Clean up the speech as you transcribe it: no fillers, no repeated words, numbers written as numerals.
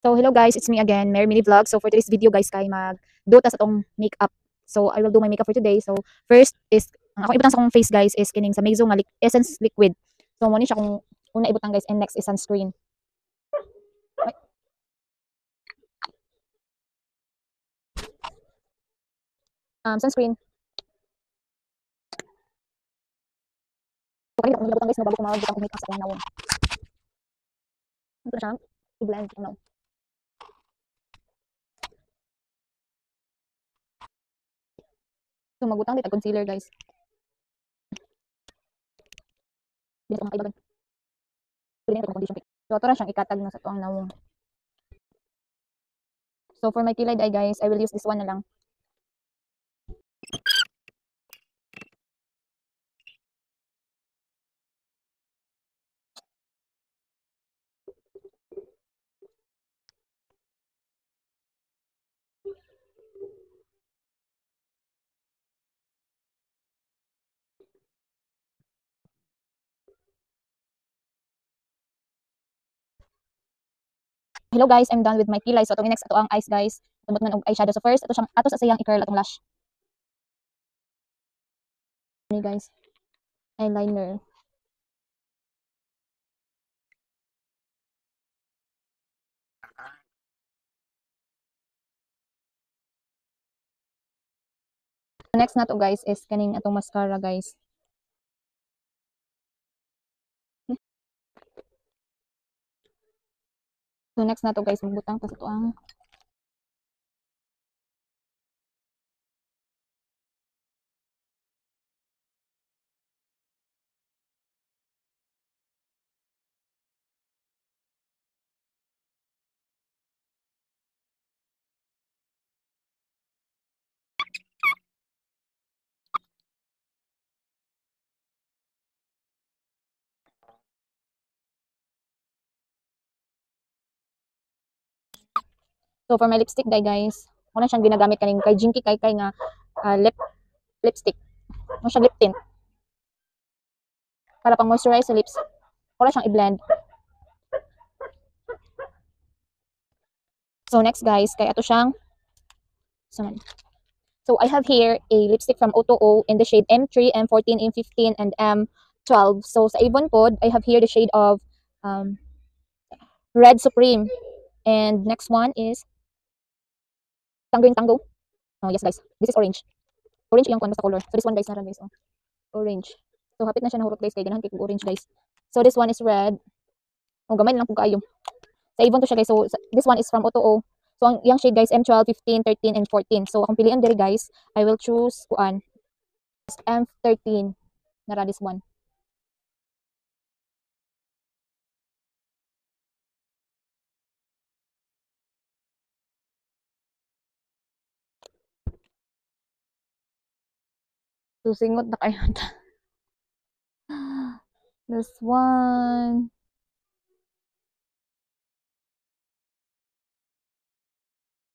So hello guys, it's me again, Mary Mini Vlog. So for today's video guys kay magduta sa tong makeup. So I will do my makeup for today. So first is ang akong ibutang sa akong face guys is kining sa Meizu nga Essence Liquid. So mo ni siya kung una ibutang guys and next is sunscreen. Ay, sunscreen. So kanina akong ibutang guys no bago ko magbutang og makeup sa akong nawon. Ito na siya. I-blend ko now. So magbutang dito concealer guys. Bilis ang kaibagan. Pili na ito condition pick. So ito na siyang ikatag na sa tuang nawon. So for my kilay eye guys, I will use this one na lang. Hello guys, I'm done with my kilay. So itong next ato ang eyes guys. Tumot man og eyeshadow. So first ato sa sayang i-curl atong lash. Ni guys, eyeliner. Next na to guys is kaning atong mascara guys. So next na to guys, magbutang ta sa to ang so for my lipstick dye guys, wala siyang ginagamit kaning kay Jinky kay nga lipstick. Mo siya lip tint para pang moisturize sa lips. Wala siyang i-blend. So next guys, kay ato siyang so I have here a lipstick from O2O in the shade M3, M14, M15, and M12. So sa Avon pod, I have here the shade of Red Supreme. And next one is Tango Tango. Oh yes guys, this is orange. Orange yung kwan basta color. So this one guys naran guys. Oh. Orange. So hapit na siya nahurot guys kay ganahan kay orange guys. So this one is red. Oh gamay lang pug kayo. Sa Avon to siya guys. So this one is from O2O. So ang yang shade guys M12, 15, 13 and 14. So akong pilian diri guys, I will choose kuan M13. Nara this one. So singot na kayo. This one.